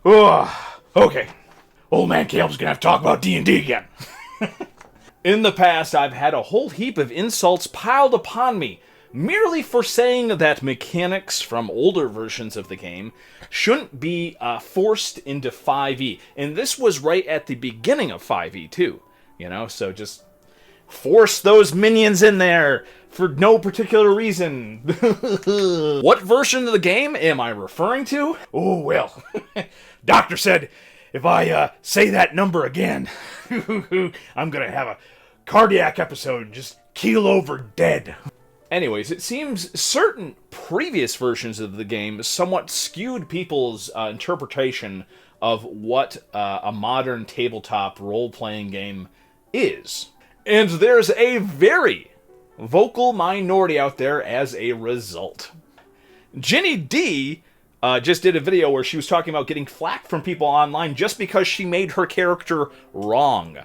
Ugh. Okay. Old man Caleb's gonna have to talk about D&D again. In the past, I've had a whole heap of insults piled upon me, merely for saying that mechanics from older versions of the game shouldn't be forced into 5e. And this was right at the beginning of 5e, too. You know, so just force those minions in there for no particular reason. What version of the game am I referring to? Oh, well. Doctor said if I say that number again, I'm gonna have a cardiac episode and just keel over dead. Anyways, it seems certain previous versions of the game somewhat skewed people's interpretation of what a modern tabletop role-playing game is. And there's a very vocal minority out there as a result. Ginny D just did a video where she was talking about getting flack from people online just because she made her character wrong.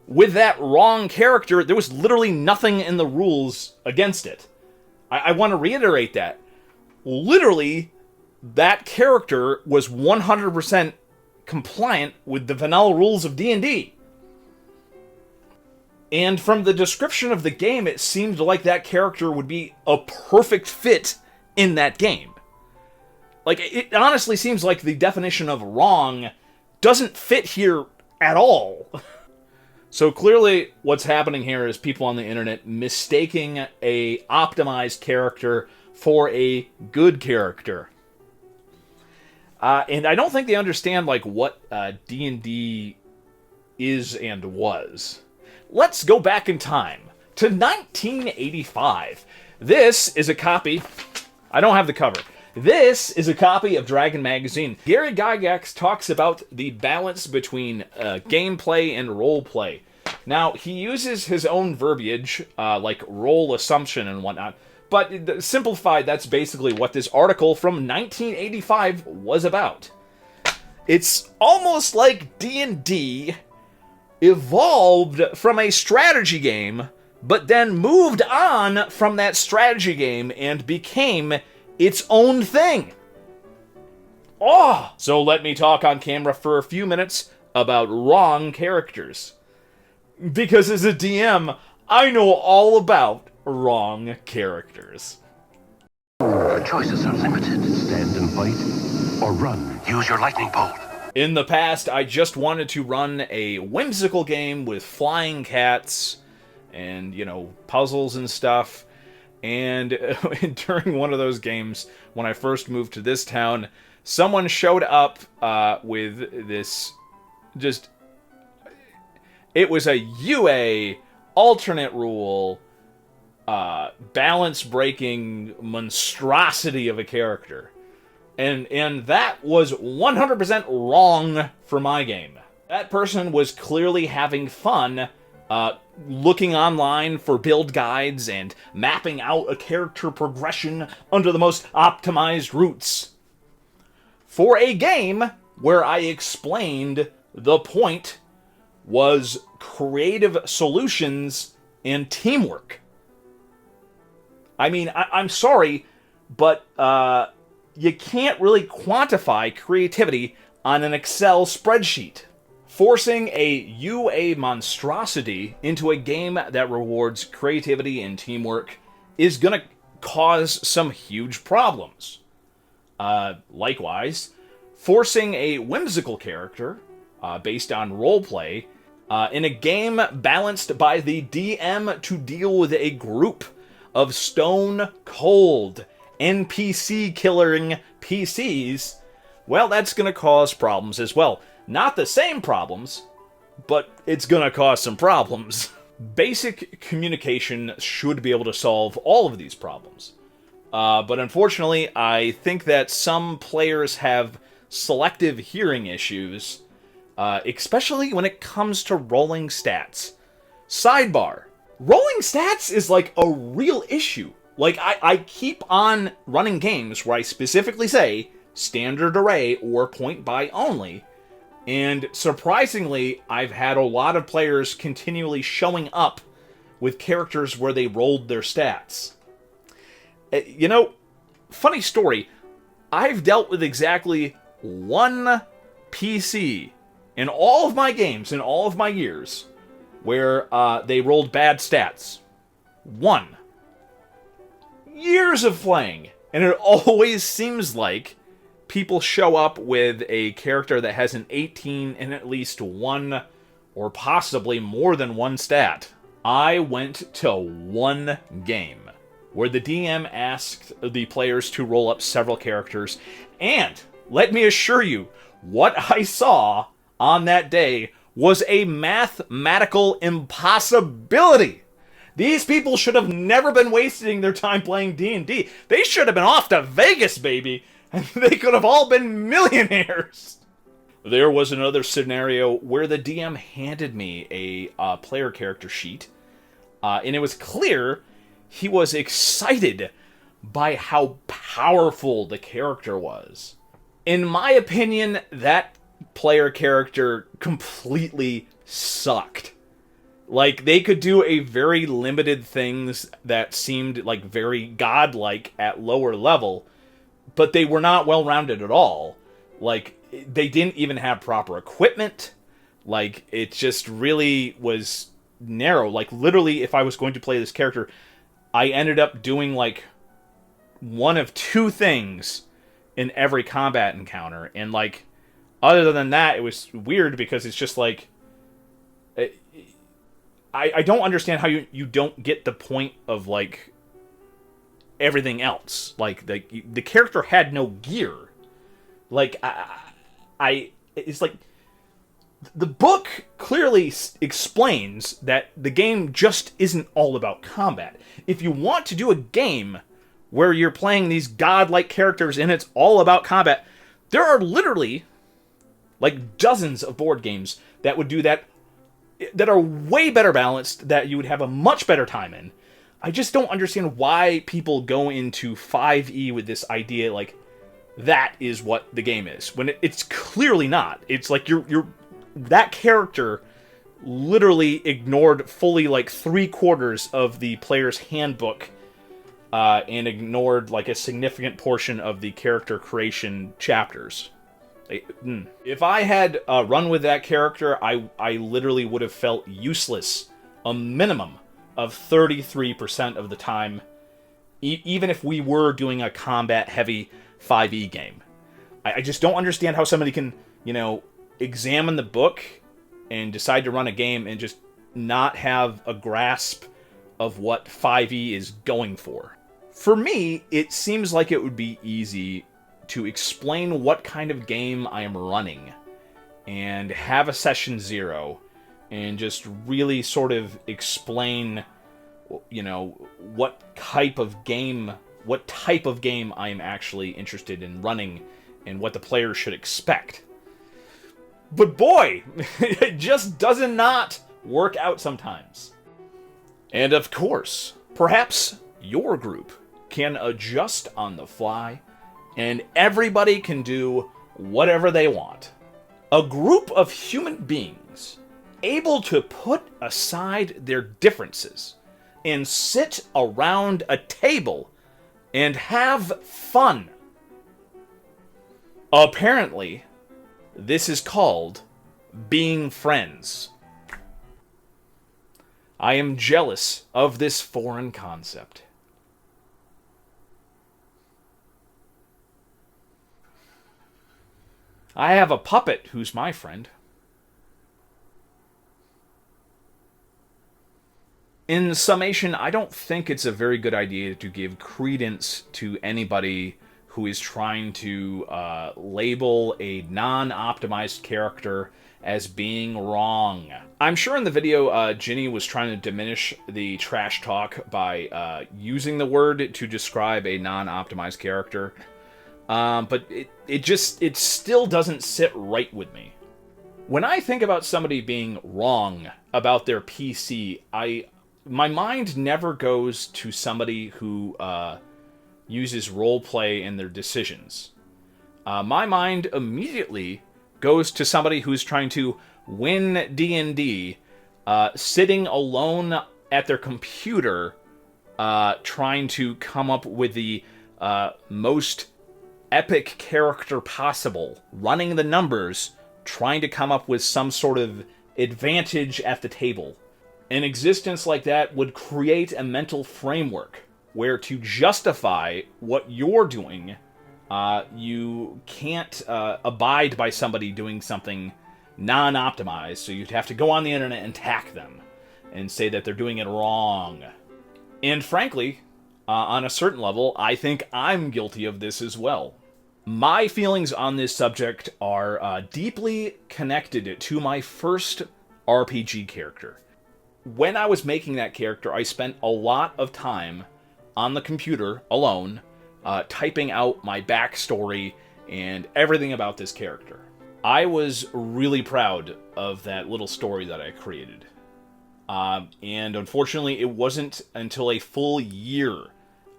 With that wrong character, there was literally nothing in the rules against it. I want to reiterate that. Literally, that character was 100% compliant with the vanilla rules of D&D. And from the description of the game, it seemed like that character would be a perfect fit in that game. Like, it honestly seems like the definition of wrong doesn't fit here at all. So clearly, what's happening here is people on the internet mistaking a optimized character for a good character. And I don't think they understand, like, what D&D is and was. Let's go back in time to 1985. This is a copy. I don't have the cover. This is a copy of Dragon Magazine. Gary Gygax talks about the balance between gameplay and roleplay. Now, he uses his own verbiage, like role assumption and whatnot, but simplified, that's basically what this article from 1985 was about. It's almost like D&D evolved from a strategy game, but then moved on from that strategy game and became its own thing. Oh! So let me talk on camera for a few minutes about wrong characters. Because as a DM, I know all about wrong characters. Your choices are limited. Stand and fight, or run. Use your lightning bolt. In the past, I just wanted to run a whimsical game with flying cats and, you know, puzzles and stuff. And during one of those games, when I first moved to this town, someone showed up with this just... It was a UA alternate rule, balance-breaking monstrosity of a character. And that was 100% wrong for my game. That person was clearly having fun looking online for build guides and mapping out a character progression under the most optimized routes. For a game where I explained the point was creative solutions and teamwork. I mean, I'm sorry, but you can't really quantify creativity on an Excel spreadsheet. Forcing a UA monstrosity into a game that rewards creativity and teamwork is going to cause some huge problems. Likewise, forcing a whimsical character based on roleplay in a game balanced by the DM to deal with a group of stone-cold NPC-killing PCs, well, that's going to cause problems as well. Not the same problems, but it's going to cause some problems. Basic communication should be able to solve all of these problems. But unfortunately, I think that some players have selective hearing issues, especially when it comes to rolling stats. Sidebar. Rolling stats is like a real issue. Like, I keep on running games where I specifically say standard array or point buy only, and surprisingly, I've had a lot of players continually showing up with characters where they rolled their stats. You know, funny story, I've dealt with exactly one PC in all of my games, in all of my years, where they rolled bad stats. 1. Years of playing, and it always seems like people show up with a character that has an 18 and at least one, or possibly more than one stat. I went to one game where the DM asked the players to roll up several characters, and let me assure you, what I saw on that day was a mathematical impossibility. These people should have never been wasting their time playing D&D. They should have been off to Vegas, baby, and they could have all been millionaires. There was another scenario where the DM handed me a player character sheet, and it was clear he was excited by how powerful the character was. In my opinion, that player character completely sucked. Like, they could do a very limited things that seemed like very godlike at lower level, but they were not well-rounded at all. Like, they didn't even have proper equipment. Like, it just really was narrow. Like, literally, if I was going to play this character, I ended up doing, like, one of two things in every combat encounter. And, like, other than that, it was weird because it's just, like... I don't understand how you don't get the point of, like, everything else. Like, the character had no gear. Like, it's like... The book clearly explains that the game just isn't all about combat. If you want to do a game where you're playing these godlike characters and it's all about combat, there are literally, like, dozens of board games that would do that are way better balanced, that you would have a much better time in. I just don't understand why people go into 5e with this idea, like, that is what the game is, when it's clearly not. It's like you're that character literally ignored fully, like, 3/4 of the player's handbook, and ignored, like, a significant portion of the character creation chapters. If I had run with that character, I literally would have felt useless a minimum of 33% of the time, even if we were doing a combat-heavy 5e game. I just don't understand how somebody can, examine the book and decide to run a game and just not have a grasp of what 5e is going for. For me, it seems like it would be easy to explain what kind of game I am running and have a session 0 and just really sort of explain, what type of game I am actually interested in running and what the players should expect. But boy, it just does not work out sometimes. And of course, perhaps your group can adjust on the fly and everybody can do whatever they want. A group of human beings able to put aside their differences and sit around a table and have fun. Apparently, this is called being friends. I am jealous of this foreign concept. I have a puppet who's my friend. In summation, I don't think it's a very good idea to give credence to anybody who is trying to label a non-optimized character as being wrong. I'm sure in the video, Ginny was trying to diminish the trash talk by using the word to describe a non-optimized character. But it still doesn't sit right with me. When I think about somebody being wrong about their PC, my mind never goes to somebody who uses roleplay in their decisions. My mind immediately goes to somebody who's trying to win D&D, sitting alone at their computer, trying to come up with the most epic character possible, running the numbers trying to come up with some sort of advantage at the table. An existence like that would create a mental framework where to justify what you're doing, you can't abide by somebody doing something non-optimized, so you'd have to go on the internet and attack them and say that they're doing it wrong. And frankly, on a certain level, I think I'm guilty of this as well. My feelings on this subject are deeply connected to my first RPG character. When I was making that character, I spent a lot of time on the computer alone, typing out my backstory and everything about this character. I was really proud of that little story that I created. And unfortunately, it wasn't until a full year,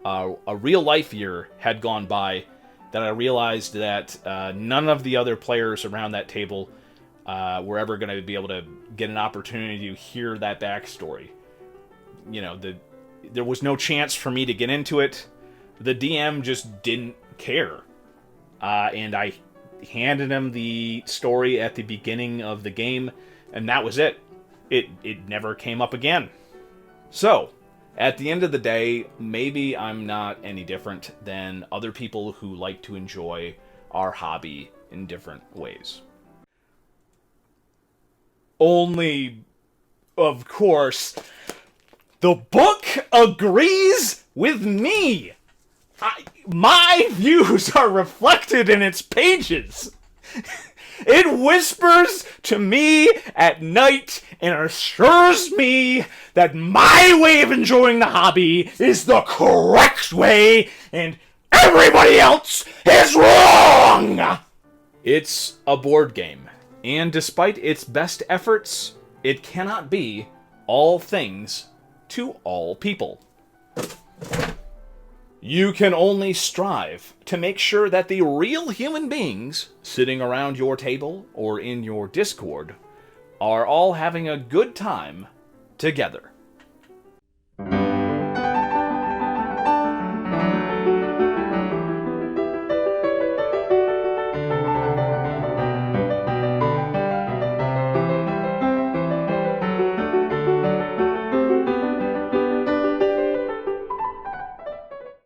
a real-life year, had gone by that I realized that none of the other players around that table were ever going to be able to get an opportunity to hear that backstory. You know, there was no chance for me to get into it. The DM just didn't care. And I handed him the story at the beginning of the game, and that was it. It never came up again. So, at the end of the day, maybe I'm not any different than other people who like to enjoy our hobby in different ways. Only, of course, the book agrees with me. My views are reflected in its pages. It whispers to me at night and assures me that my way of enjoying the hobby is the correct way and everybody else is wrong! It's a board game, and despite its best efforts, it cannot be all things to all people. You can only strive to make sure that the real human beings sitting around your table or in your Discord are all having a good time together.